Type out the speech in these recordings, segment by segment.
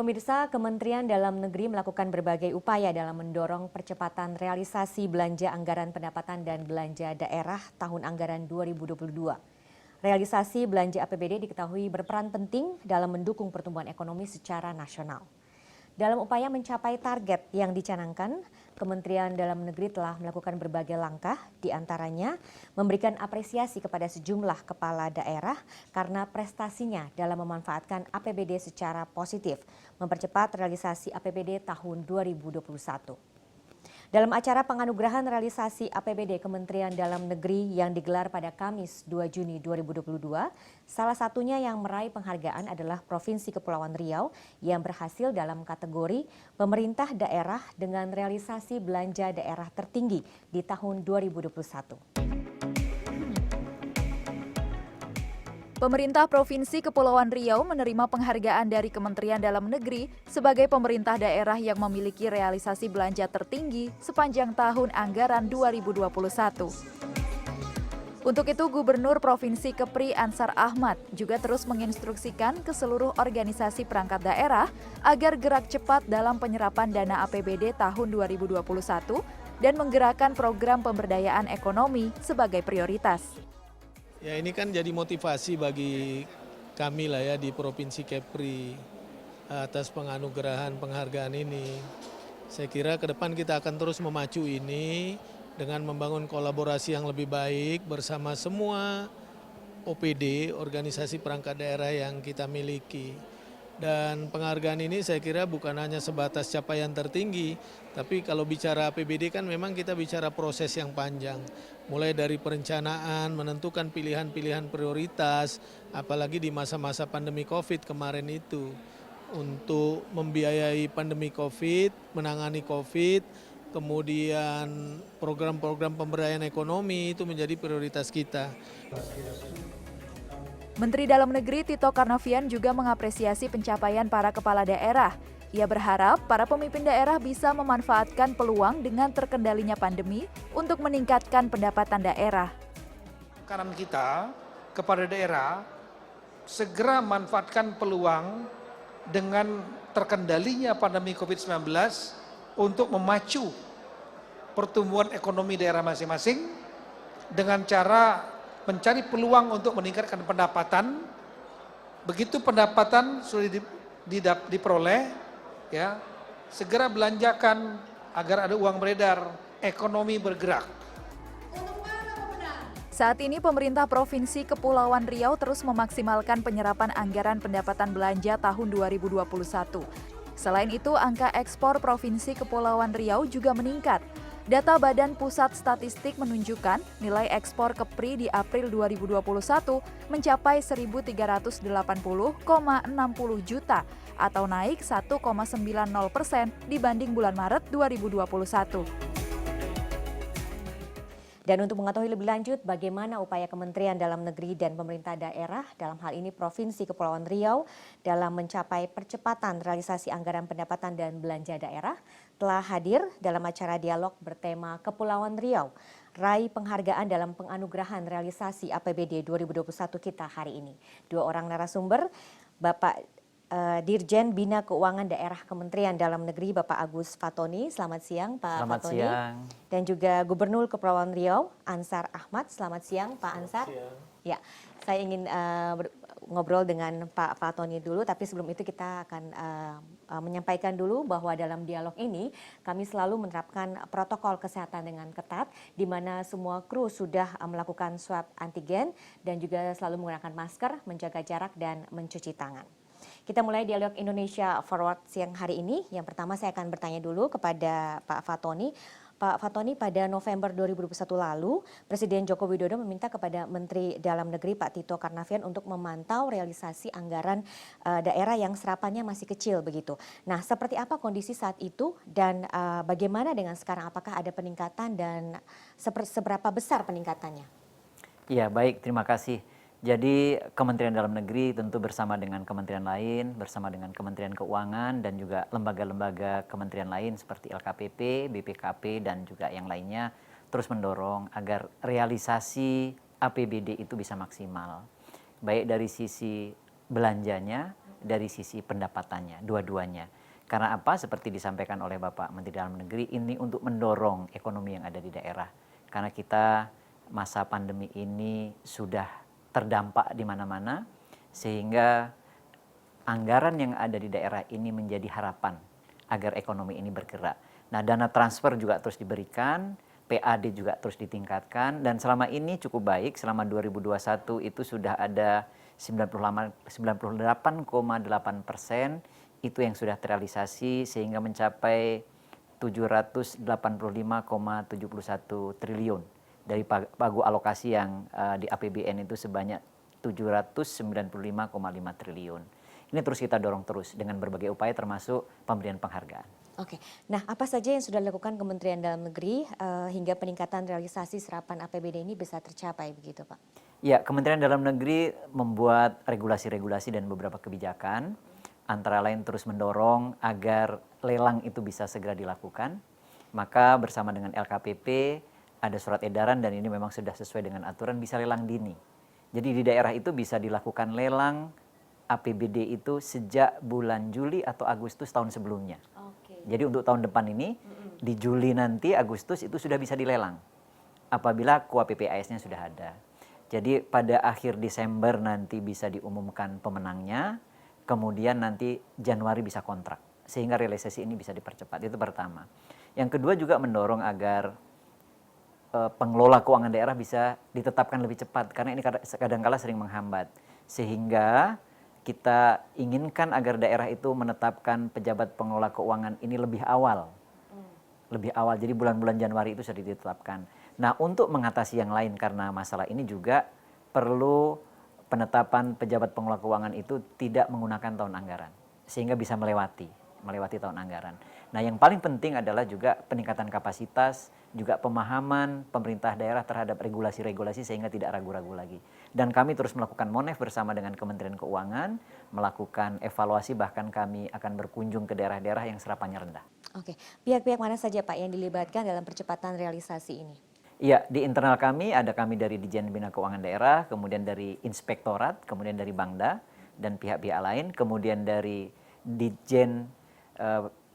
Pemirsa, Kementerian Dalam Negeri melakukan berbagai upaya dalam mendorong percepatan realisasi belanja anggaran pendapatan dan belanja daerah tahun anggaran 2022. Realisasi belanja APBD diketahui berperan penting dalam mendukung pertumbuhan ekonomi secara nasional. Dalam upaya mencapai target yang dicanangkan, Kementerian Dalam Negeri telah melakukan berbagai langkah, diantaranya memberikan apresiasi kepada sejumlah kepala daerah karena prestasinya dalam memanfaatkan APBD secara positif, mempercepat realisasi APBD tahun 2021. Dalam acara penganugerahan realisasi APBD Kementerian Dalam Negeri yang digelar pada Kamis 2 Juni 2022, salah satunya yang meraih penghargaan adalah Provinsi Kepulauan Riau yang berhasil dalam kategori pemerintah daerah dengan realisasi belanja daerah tertinggi di tahun 2021. Pemerintah Provinsi Kepulauan Riau menerima penghargaan dari Kementerian Dalam Negeri sebagai pemerintah daerah yang memiliki realisasi belanja tertinggi sepanjang tahun anggaran 2021. Untuk itu, Gubernur Provinsi Kepri Ansar Ahmad juga terus menginstruksikan ke seluruh organisasi perangkat daerah agar gerak cepat dalam penyerapan dana APBD tahun 2021 dan menggerakkan program pemberdayaan ekonomi sebagai prioritas. Ya, ini kan jadi motivasi bagi kami lah ya di Provinsi Kepri atas penganugerahan penghargaan ini. Saya kira ke depan kita akan terus memacu ini dengan membangun kolaborasi yang lebih baik bersama semua OPD, organisasi perangkat daerah yang kita miliki. Dan penghargaan ini saya kira bukan hanya sebatas capaian tertinggi, tapi kalau bicara APBD kan memang kita bicara proses yang panjang. Mulai dari perencanaan, menentukan pilihan-pilihan prioritas, apalagi di masa-masa pandemi COVID kemarin itu. Untuk membiayai pandemi COVID, menangani COVID, kemudian program-program pemberdayaan ekonomi itu menjadi prioritas kita. Menteri Dalam Negeri Tito Karnavian juga mengapresiasi pencapaian para kepala daerah. Ia berharap para pemimpin daerah bisa memanfaatkan peluang dengan terkendalinya pandemi untuk meningkatkan pendapatan daerah. Kanan kita kepada daerah segera manfaatkan peluang dengan terkendalinya pandemi COVID-19 untuk memacu pertumbuhan ekonomi daerah masing-masing dengan cara mencari peluang untuk meningkatkan pendapatan. Begitu pendapatan sudah diperoleh, ya, segera belanjakan agar ada uang beredar, ekonomi bergerak. Saat ini pemerintah Provinsi Kepulauan Riau terus memaksimalkan penyerapan anggaran pendapatan belanja tahun 2021. Selain itu, angka ekspor Provinsi Kepulauan Riau juga meningkat. Data Badan Pusat Statistik menunjukkan nilai ekspor Kepri di April 2021 mencapai 1.380,60 juta atau naik 1,90% dibanding bulan Maret 2021. Dan untuk mengetahui lebih lanjut bagaimana upaya Kementerian Dalam Negeri dan pemerintah daerah, dalam hal ini Provinsi Kepulauan Riau, dalam mencapai percepatan realisasi anggaran pendapatan dan belanja daerah, telah hadir dalam acara dialog bertema Kepulauan Riau, raih penghargaan dalam penganugerahan realisasi APBD 2021 kita hari ini. Dua orang narasumber, Bapak Dirjen Bina Keuangan Daerah Kementerian Dalam Negeri Bapak Agus Fatoni. Selamat siang Pak Selamat Fatoni. Siang. Dan juga Gubernur Kepulauan Riau Ansar Ahmad. Selamat siang Pak Ansar. Siang. Ya, saya ingin ngobrol dengan Pak Fatoni dulu, tapi sebelum itu kita akan menyampaikan dulu bahwa dalam dialog ini kami selalu menerapkan protokol kesehatan dengan ketat, di mana semua kru sudah melakukan swab antigen dan juga selalu menggunakan masker, menjaga jarak dan mencuci tangan. Kita mulai dialog Indonesia Forward siang hari ini. Yang pertama saya akan bertanya dulu kepada Pak Fatoni. Pak Fatoni, pada November 2021 lalu, Presiden Joko Widodo meminta kepada Menteri Dalam Negeri Pak Tito Karnavian untuk memantau realisasi anggaran daerah yang serapannya masih kecil begitu. Nah, seperti apa kondisi saat itu dan bagaimana dengan sekarang? Apakah ada peningkatan dan seberapa besar peningkatannya? Iya, baik, terima kasih. Jadi Kementerian Dalam Negeri tentu bersama dengan kementerian lain, bersama dengan Kementerian Keuangan dan juga lembaga-lembaga kementerian lain seperti LKPP, BPKP dan juga yang lainnya terus mendorong agar realisasi APBD itu bisa maksimal. Baik dari sisi belanjanya dari sisi pendapatannya, dua-duanya. Karena apa? Seperti disampaikan oleh Bapak Menteri Dalam Negeri, ini untuk mendorong ekonomi yang ada di daerah. Karena kita masa pandemi ini sudah terdampak di mana-mana, sehingga anggaran yang ada di daerah ini menjadi harapan agar ekonomi ini bergerak. Nah, dana transfer juga terus diberikan, PAD juga terus ditingkatkan, dan selama ini cukup baik. Selama 2021 itu sudah ada 98,8% itu yang sudah terrealisasi, sehingga mencapai 785,71 triliun dari pagu alokasi yang di APBN itu sebanyak 795,5 triliun. Ini terus kita dorong terus dengan berbagai upaya termasuk pemberian penghargaan. Oke, nah apa saja yang sudah dilakukan Kementerian Dalam Negeri hingga peningkatan realisasi serapan APBD ini bisa tercapai begitu Pak? Ya, Kementerian Dalam Negeri membuat regulasi-regulasi dan beberapa kebijakan, antara lain terus mendorong agar lelang itu bisa segera dilakukan. Maka bersama dengan LKPP ada surat edaran dan ini memang sudah sesuai dengan aturan, bisa lelang dini. Jadi di daerah itu bisa dilakukan lelang APBD itu sejak bulan Juli atau Agustus tahun sebelumnya. Jadi untuk tahun depan ini, di Juli nanti, Agustus itu sudah bisa dilelang apabila KUA PPAS-nya sudah ada. Jadi pada akhir Desember nanti bisa diumumkan pemenangnya, kemudian nanti Januari bisa kontrak, sehingga realisasi ini bisa dipercepat. Itu pertama. Yang kedua juga mendorong agar pengelola keuangan daerah bisa ditetapkan lebih cepat, karena ini kadang-kala sering menghambat. Sehingga kita inginkan agar daerah itu menetapkan pejabat pengelola keuangan ini lebih awal. Lebih awal, jadi bulan-bulan Januari itu sudah ditetapkan. Nah, untuk mengatasi yang lain karena masalah ini juga perlu penetapan pejabat pengelola keuangan itu tidak menggunakan tahun anggaran, sehingga bisa melewati tahun anggaran. Nah, yang paling penting adalah juga peningkatan kapasitas, juga pemahaman pemerintah daerah terhadap regulasi-regulasi sehingga tidak ragu-ragu lagi. Dan kami terus melakukan monef bersama dengan Kementerian Keuangan, melakukan evaluasi, bahkan kami akan berkunjung ke daerah-daerah yang serapannya rendah. Oke, pihak-pihak mana saja Pak yang dilibatkan dalam percepatan realisasi ini? Iya, di internal kami ada kami dari Ditjen Bina Keuangan Daerah, kemudian dari Inspektorat, kemudian dari Bangda dan pihak-pihak lain, kemudian dari Ditjen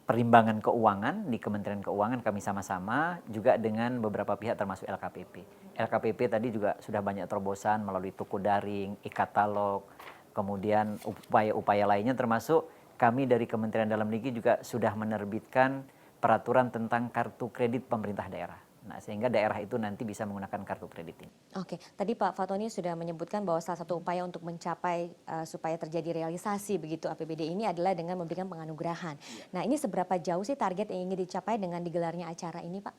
Perimbangan Keuangan di Kementerian Keuangan kami sama-sama, juga dengan beberapa pihak termasuk LKPP. LKPP tadi juga sudah banyak terobosan melalui toko daring, e-katalog, kemudian upaya-upaya lainnya termasuk kami dari Kementerian Dalam Negeri juga sudah menerbitkan peraturan tentang kartu kredit pemerintah daerah. Nah, sehingga daerah itu nanti bisa menggunakan kartu kredit ini. Oke, tadi Pak Fatoni sudah menyebutkan bahwa salah satu upaya untuk mencapai supaya terjadi realisasi begitu APBD ini adalah dengan memberikan penganugerahan. Nah, ini seberapa jauh sih target yang ingin dicapai dengan digelarnya acara ini, Pak?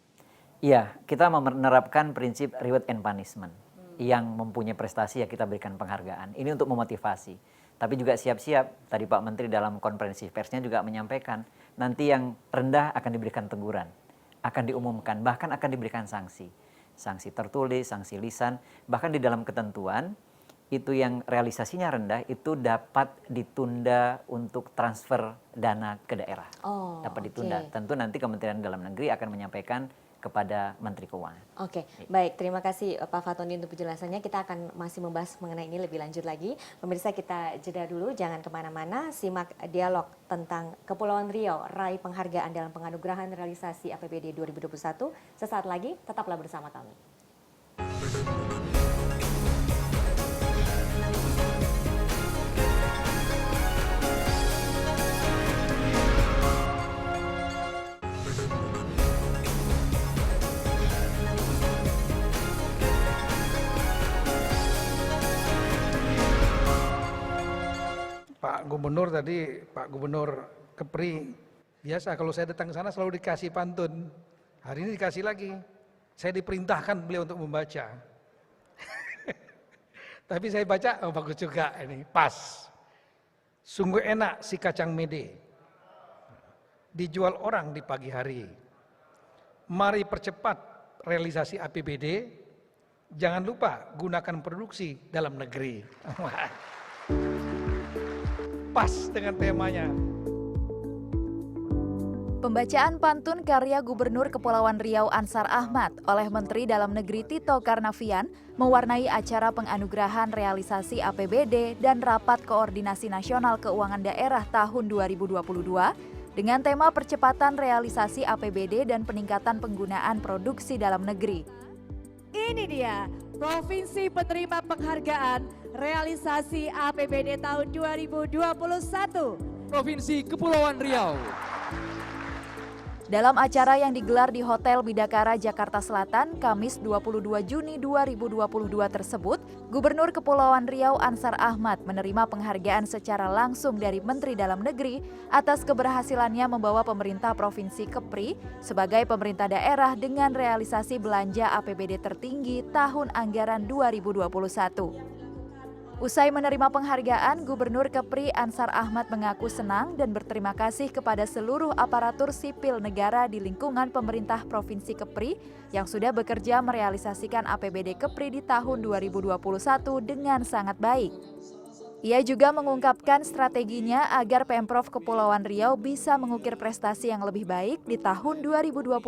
Iya, kita menerapkan prinsip reward and punishment. Yang mempunyai prestasi ya kita berikan penghargaan. Ini untuk memotivasi. Tapi juga siap-siap, tadi Pak Menteri dalam konferensi persnya juga menyampaikan, nanti yang rendah akan diberikan teguran, akan diumumkan, bahkan akan diberikan sanksi. Sanksi tertulis, sanksi lisan, bahkan di dalam ketentuan, itu yang realisasinya rendah, itu dapat ditunda untuk transfer dana ke daerah. Dapat ditunda. Tentu nanti Kementerian Dalam Negeri akan menyampaikan kepada Menteri Keuangan. Oke, baik. Terima kasih Pak Fatoni untuk penjelasannya. Kita akan masih membahas mengenai ini lebih lanjut lagi. Pemirsa, kita jeda dulu, jangan kemana-mana. Simak dialog tentang Kepulauan Riau, raih penghargaan dalam penganugerahan realisasi APBD 2021. Sesaat lagi, tetaplah bersama kami. Pak Gubernur Kepri, biasa kalau saya datang ke sana selalu dikasih pantun. Hari ini dikasih lagi. Saya diperintahkan beliau untuk membaca. Tapi saya baca, oh bagus juga ini, pas. Sungguh enak si kacang mede. Dijual orang di pagi hari. Mari percepat realisasi APBD. Jangan lupa gunakan produksi dalam negeri. Pas dengan temanya. Pembacaan pantun karya Gubernur Kepulauan Riau Ansar Ahmad oleh Menteri Dalam Negeri Tito Karnavian mewarnai acara penganugerahan realisasi APBD dan Rapat Koordinasi Nasional Keuangan Daerah tahun 2022 dengan tema percepatan realisasi APBD dan peningkatan penggunaan produksi dalam negeri. Ini dia Provinsi penerima penghargaan realisasi APBD tahun 2021. Provinsi Kepulauan Riau. Dalam acara yang digelar di Hotel Bidakara Jakarta Selatan, Kamis 22 Juni 2022 tersebut, Gubernur Kepulauan Riau Ansar Ahmad menerima penghargaan secara langsung dari Menteri Dalam Negeri atas keberhasilannya membawa pemerintah Provinsi Kepri sebagai pemerintah daerah dengan realisasi belanja APBD tertinggi tahun anggaran 2021. Usai menerima penghargaan, Gubernur Kepri Ansar Ahmad mengaku senang dan berterima kasih kepada seluruh aparatur sipil negara di lingkungan pemerintah Provinsi Kepri yang sudah bekerja merealisasikan APBD Kepri di tahun 2021 dengan sangat baik. Ia juga mengungkapkan strateginya agar Pemprov Kepulauan Riau bisa mengukir prestasi yang lebih baik di tahun 2022.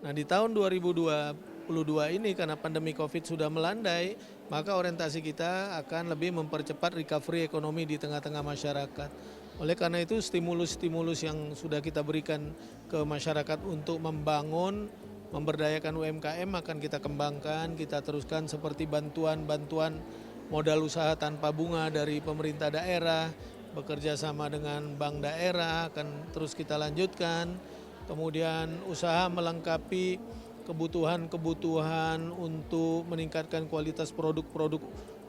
Nah, di tahun 2022 ini karena pandemi Covid sudah melandai, maka orientasi kita akan lebih mempercepat recovery ekonomi di tengah-tengah masyarakat. Oleh karena itu stimulus-stimulus yang sudah kita berikan ke masyarakat untuk membangun, memberdayakan UMKM akan kita kembangkan, kita teruskan seperti bantuan-bantuan modal usaha tanpa bunga dari pemerintah daerah, bekerja sama dengan bank daerah akan terus kita lanjutkan. Kemudian usaha melengkapi kebutuhan-kebutuhan untuk meningkatkan kualitas produk-produk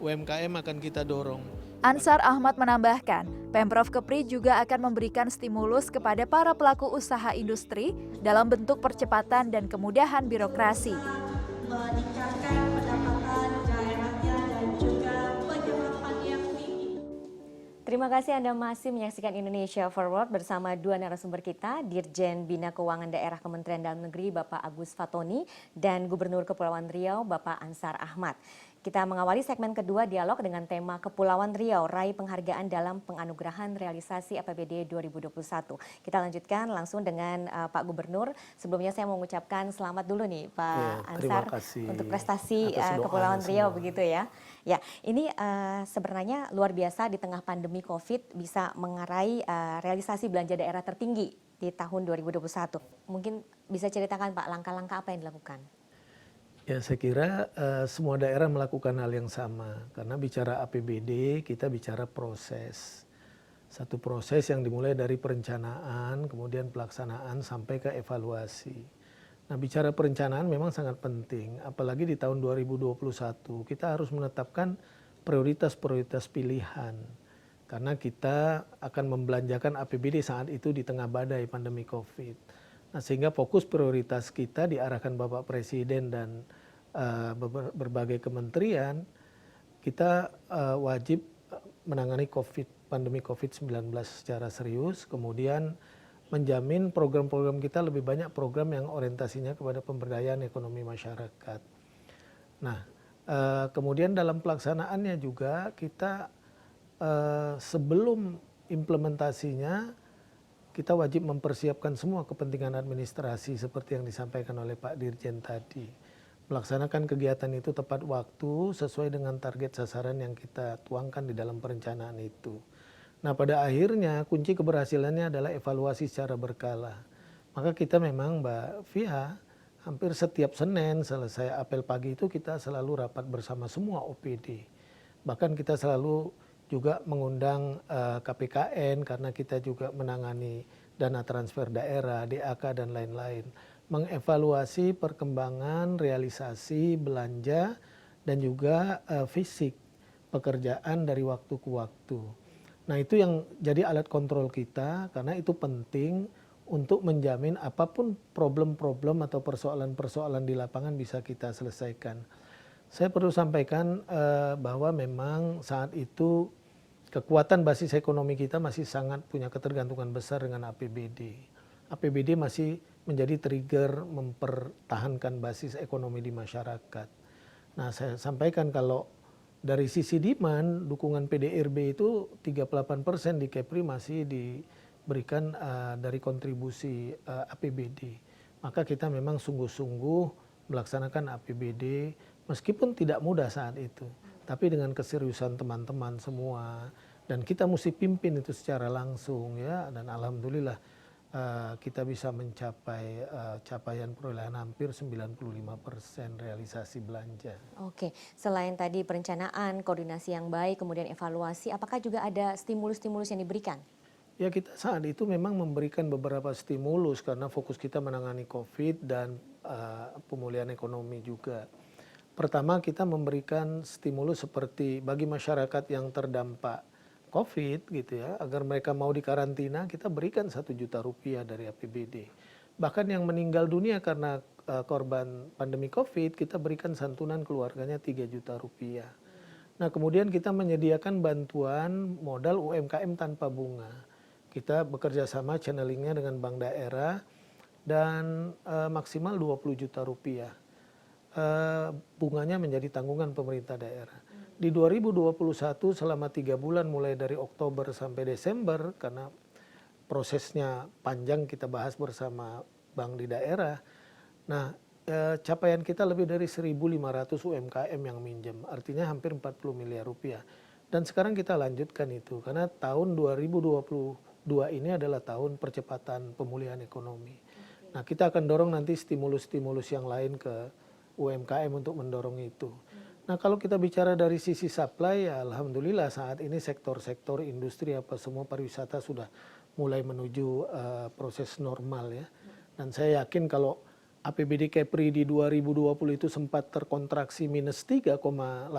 UMKM akan kita dorong. Ansar Ahmad menambahkan, Pemprov Kepri juga akan memberikan stimulus kepada para pelaku usaha industri dalam bentuk percepatan dan kemudahan birokrasi. Meningkatkan pendapatan daerahnya dan juga penyerapan yang tinggi. Terima kasih Anda masih menyaksikan Indonesia Forward bersama dua narasumber kita, Dirjen Bina Keuangan Daerah Kementerian Dalam Negeri Bapak Agus Fatoni dan Gubernur Kepulauan Riau Bapak Ansar Ahmad. Kita mengawali segmen kedua dialog dengan tema Kepulauan Riau raih penghargaan dalam penganugerahan realisasi APBD 2021. Kita lanjutkan langsung dengan Pak Gubernur. Sebelumnya saya mau mengucapkan selamat dulu nih Pak Ansar untuk prestasi Kepulauan Riau begitu ya. Ya, ini sebenarnya luar biasa di tengah pandemi Covid bisa mengarai realisasi belanja daerah tertinggi di tahun 2021. Mungkin bisa ceritakan Pak langkah-langkah apa yang dilakukan? Ya, saya kira semua daerah melakukan hal yang sama. Karena bicara APBD, kita bicara proses. Satu proses yang dimulai dari perencanaan, kemudian pelaksanaan sampai ke evaluasi. Nah, bicara perencanaan memang sangat penting. Apalagi di tahun 2021, kita harus menetapkan prioritas-prioritas pilihan. Karena kita akan membelanjakan APBD saat itu di tengah badai pandemi Covid. Nah, sehingga fokus prioritas kita diarahkan Bapak Presiden dan berbagai kementerian, kita wajib menangani pandemi COVID-19 secara serius, kemudian menjamin program-program kita lebih banyak program yang orientasinya kepada pemberdayaan ekonomi masyarakat. Nah, kemudian dalam pelaksanaannya juga kita sebelum implementasinya, kita wajib mempersiapkan semua kepentingan administrasi seperti yang disampaikan oleh Pak Dirjen tadi. Melaksanakan kegiatan itu tepat waktu sesuai dengan target sasaran yang kita tuangkan di dalam perencanaan itu. Nah, pada akhirnya kunci keberhasilannya adalah evaluasi secara berkala. Maka kita memang Mbak Fia, hampir setiap Senin selesai apel pagi itu kita selalu rapat bersama semua OPD. Bahkan kita selalu juga mengundang KPKN karena kita juga menangani dana transfer daerah, DAK dan lain-lain. Mengevaluasi perkembangan, realisasi, belanja dan juga fisik pekerjaan dari waktu ke waktu. Nah, itu yang jadi alat kontrol kita karena itu penting untuk menjamin apapun problem-problem atau persoalan-persoalan di lapangan bisa kita selesaikan. Saya perlu sampaikan bahwa memang saat itu kekuatan basis ekonomi kita masih sangat punya ketergantungan besar dengan APBD. APBD masih menjadi trigger mempertahankan basis ekonomi di masyarakat. Nah, saya sampaikan kalau dari sisi demand, dukungan PDRB itu 38% di Kepri masih berikan dari kontribusi APBD. Maka kita memang sungguh-sungguh melaksanakan APBD meskipun tidak mudah saat itu. Tapi dengan keseriusan teman-teman semua dan kita mesti pimpin itu secara langsung ya, dan alhamdulillah kita bisa mencapai capaian perolehan hampir 95% realisasi belanja. Oke, selain tadi perencanaan, koordinasi yang baik, kemudian evaluasi, apakah juga ada stimulus-stimulus yang diberikan? Ya kita saat itu memang memberikan beberapa stimulus karena fokus kita menangani COVID dan pemulihan ekonomi juga. Pertama kita memberikan stimulus seperti bagi masyarakat yang terdampak COVID gitu ya, agar mereka mau dikarantina kita berikan 1 juta rupiah dari APBD. Bahkan yang meninggal dunia karena korban pandemi COVID kita berikan santunan keluarganya 3 juta rupiah. Nah kemudian kita menyediakan bantuan modal UMKM tanpa bunga. Kita bekerja sama channelingnya dengan bank daerah dan maksimal 20 juta rupiah. Bunganya menjadi tanggungan pemerintah daerah. Di 2021 selama 3 bulan mulai dari Oktober sampai Desember karena prosesnya panjang kita bahas bersama bank di daerah. Nah capaian kita lebih dari 1.500 UMKM yang minjem, artinya hampir 40 miliar rupiah. Dan sekarang kita lanjutkan itu karena tahun 2022 ini adalah tahun percepatan pemulihan ekonomi. Nah kita akan dorong nanti stimulus-stimulus yang lain ke UMKM untuk mendorong itu. Nah kalau kita bicara dari sisi supply ya alhamdulillah saat ini sektor-sektor industri apa semua pariwisata sudah mulai menuju proses normal ya. Dan saya yakin kalau APBD Kepri di 2020 itu sempat terkontraksi minus 3,8%,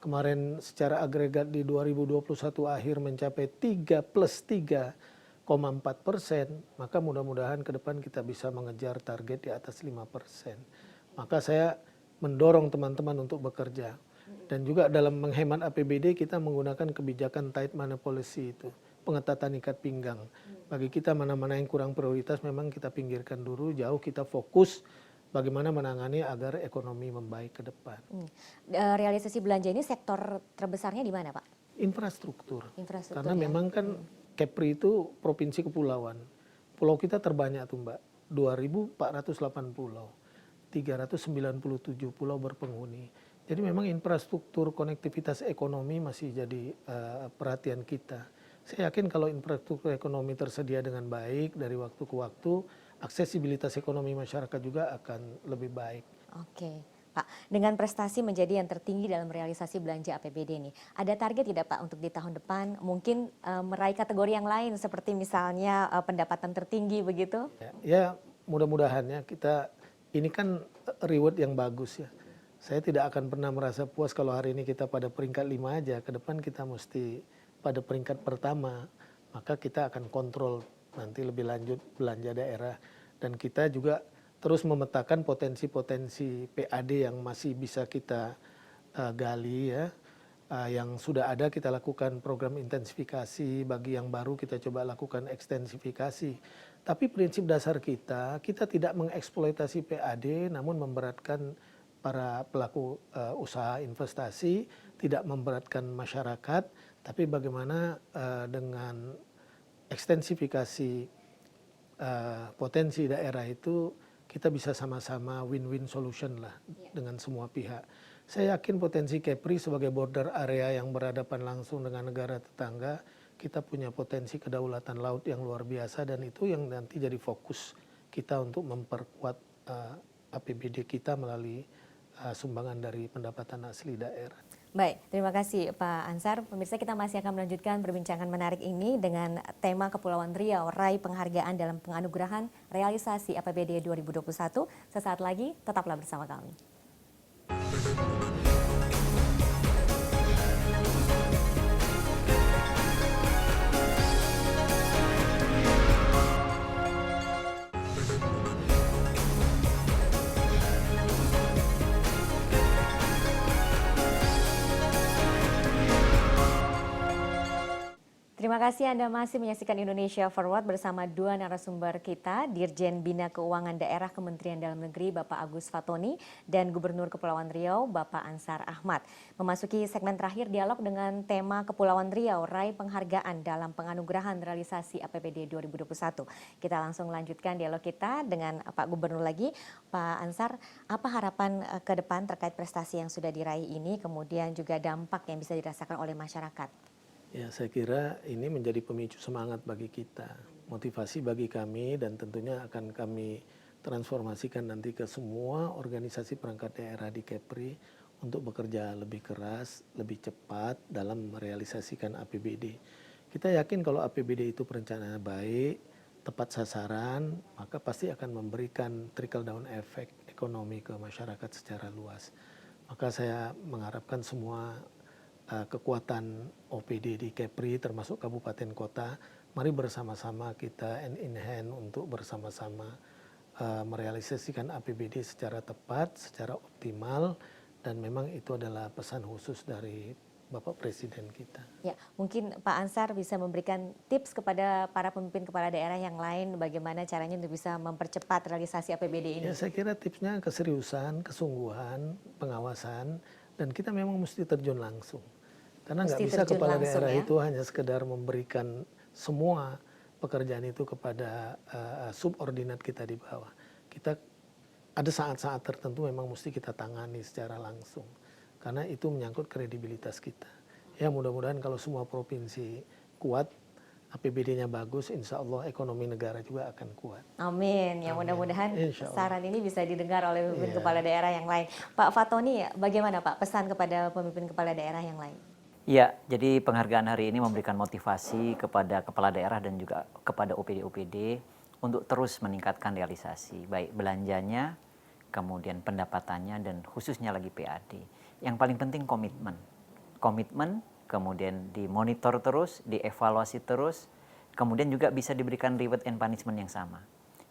kemarin secara agregat di 2021 akhir mencapai 3+3,4%, maka mudah-mudahan ke depan kita bisa mengejar target di atas 5%. Maka saya mendorong teman-teman untuk bekerja. Dan juga dalam menghemat APBD kita menggunakan kebijakan tight money policy itu, pengetatan ikat pinggang. Bagi kita mana-mana yang kurang prioritas memang kita pinggirkan dulu, jauh kita fokus bagaimana menangani agar ekonomi membaik ke depan. Realisasi belanja ini sektor terbesarnya di mana Pak? Infrastruktur. Karena Ya. memang kan Kepri itu provinsi kepulauan. Pulau kita terbanyak tuh Mbak, 2.408 pulau, 397 pulau berpenghuni. Jadi memang infrastruktur konektivitas ekonomi masih jadi perhatian kita. Saya yakin kalau infrastruktur ekonomi tersedia dengan baik dari waktu ke waktu, aksesibilitas ekonomi masyarakat juga akan lebih baik. Oke, Pak. Dengan prestasi menjadi yang tertinggi dalam realisasi belanja APBD ini, ada target tidak Pak untuk di tahun depan mungkin meraih kategori yang lain seperti misalnya pendapatan tertinggi begitu? Ya mudah-mudahan ya kita ini kan reward yang bagus ya. Saya tidak akan pernah merasa puas kalau hari ini kita pada peringkat 5 aja. Ke depan kita mesti pada peringkat pertama. Maka kita akan kontrol nanti lebih lanjut belanja daerah. Dan kita juga terus memetakan potensi-potensi PAD yang masih bisa kita gali ya. Yang sudah ada kita lakukan program intensifikasi, bagi yang baru kita coba lakukan ekstensifikasi. Tapi prinsip dasar kita tidak mengeksploitasi PAD namun memberatkan para pelaku usaha investasi, tidak memberatkan masyarakat, tapi bagaimana dengan ekstensifikasi potensi daerah itu kita bisa sama-sama win-win solution lah dengan semua pihak. Saya yakin potensi Kepri sebagai border area yang berhadapan langsung dengan negara tetangga, kita punya potensi kedaulatan laut yang luar biasa dan itu yang nanti jadi fokus kita untuk memperkuat APBD kita melalui sumbangan dari pendapatan asli daerah. Baik, terima kasih Pak Ansar. Pemirsa, kita masih akan melanjutkan perbincangan menarik ini dengan tema Kepulauan Riau, raih penghargaan dalam penganugerahan realisasi APBD 2021. Sesaat lagi, tetaplah bersama kami. Terima Terima kasih Anda masih menyaksikan Indonesia Forward bersama dua narasumber kita, Dirjen Bina Keuangan Daerah Kementerian Dalam Negeri Bapak Agus Fatoni dan Gubernur Kepulauan Riau Bapak Ansar Ahmad. Memasuki segmen terakhir dialog dengan tema Kepulauan Riau raih penghargaan dalam penganugerahan realisasi APBD 2021. Kita langsung lanjutkan dialog kita dengan Pak Gubernur lagi. Pak Ansar, apa harapan ke depan terkait prestasi yang sudah diraih ini, kemudian juga dampak yang bisa dirasakan oleh masyarakat? Ya, saya kira ini menjadi pemicu semangat bagi kita, motivasi bagi kami, dan tentunya akan kami transformasikan nanti ke semua organisasi perangkat daerah di Kepri untuk bekerja lebih keras, lebih cepat dalam merealisasikan APBD. Kita yakin kalau APBD itu perencanaan baik, tepat sasaran, maka pasti akan memberikan trickle down efek ekonomi ke masyarakat secara luas. Maka saya mengharapkan semua kekuatan OPD di Kepri termasuk kabupaten kota, mari bersama-sama kita hand in hand untuk bersama-sama merealisasikan APBD secara tepat, secara optimal, dan memang itu adalah pesan khusus dari Bapak Presiden kita. Ya, mungkin Pak Ansar bisa memberikan tips kepada para pemimpin kepala daerah yang lain bagaimana caranya untuk bisa mempercepat realisasi APBD ini. Ya, saya kira tipsnya keseriusan, kesungguhan, pengawasan, dan kita memang mesti terjun langsung. Karena nggak bisa kepala daerah itu hanya sekedar memberikan semua pekerjaan itu kepada subordinat kita di bawah. Kita ada saat-saat tertentu memang mesti kita tangani secara langsung. Karena itu menyangkut kredibilitas kita. Ya, mudah-mudahan kalau semua provinsi kuat, APBD-nya bagus, insya Allah ekonomi negara juga akan kuat. Amin. Ya, mudah-mudahan saran ini bisa didengar oleh pemimpin kepala daerah yang lain. Pak Fatoni, bagaimana Pak pesan kepada pemimpin kepala daerah yang lain? Ya, jadi penghargaan hari ini memberikan motivasi kepada kepala daerah dan juga kepada OPD-OPD untuk terus meningkatkan realisasi, baik belanjanya, kemudian pendapatannya, dan khususnya lagi PAD. Yang paling penting komitmen. Komitmen, kemudian dimonitor terus, dievaluasi terus, kemudian juga bisa diberikan reward and punishment yang sama.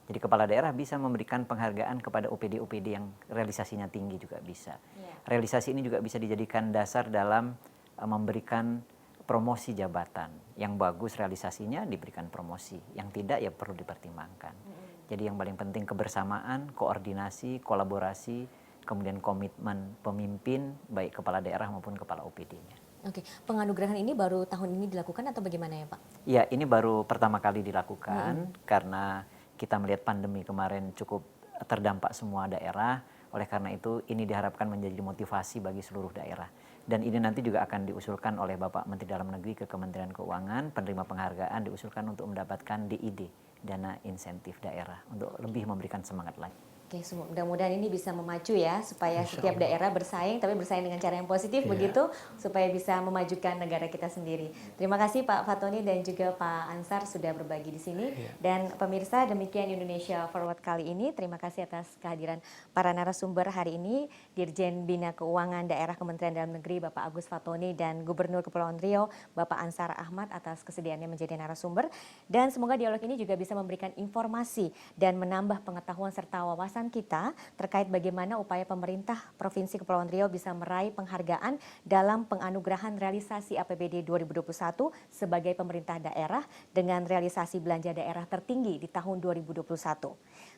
Jadi kepala daerah bisa memberikan penghargaan kepada OPD-OPD yang realisasinya tinggi juga bisa. Realisasi ini juga bisa dijadikan dasar dalam memberikan promosi jabatan. Yang bagus realisasinya diberikan promosi, yang tidak ya perlu dipertimbangkan. Jadi yang paling penting kebersamaan, koordinasi, kolaborasi, kemudian komitmen pemimpin baik kepala daerah maupun kepala OPD-nya. Oke, penganugerahan ini baru tahun ini dilakukan atau bagaimana ya Pak? Ya, ini baru pertama kali dilakukan karena kita melihat pandemi kemarin cukup terdampak semua daerah. Oleh karena itu ini diharapkan menjadi motivasi bagi seluruh daerah. Dan ini nanti juga akan diusulkan oleh Bapak Menteri Dalam Negeri ke Kementerian Keuangan, penerima penghargaan diusulkan untuk mendapatkan DID, dana insentif daerah, untuk lebih memberikan semangat lagi. Oke, mudah-mudahan ini bisa memacu ya, supaya setiap daerah bersaing, tapi bersaing dengan cara yang positif begitu, supaya bisa memajukan negara kita sendiri. Terima kasih Pak Fatoni dan juga Pak Ansar sudah berbagi di sini. Dan pemirsa, demikian Indonesia Forward kali ini. Terima kasih atas kehadiran para narasumber hari ini, Dirjen Bina Keuangan Daerah Kementerian Dalam Negeri Bapak Agus Fatoni dan Gubernur Kepulauan Riau Bapak Ansar Ahmad atas kesediaannya menjadi narasumber. Dan semoga dialog ini juga bisa memberikan informasi dan menambah pengetahuan serta wawasan kita terkait bagaimana upaya pemerintah Provinsi Kepulauan Riau bisa meraih penghargaan dalam penganugerahan realisasi APBD 2021 sebagai pemerintah daerah dengan realisasi belanja daerah tertinggi di tahun 2021.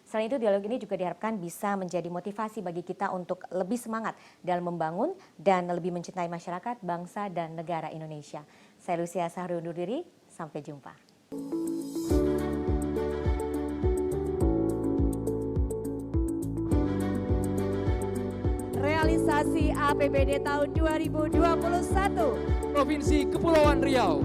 Selain itu, dialog ini juga diharapkan bisa menjadi motivasi bagi kita untuk lebih semangat dalam membangun dan lebih mencintai masyarakat, bangsa, dan negara Indonesia. Saya Lucia Sahri undur diri, sampai jumpa. Realisasi APBD tahun 2021 Provinsi Kepulauan Riau.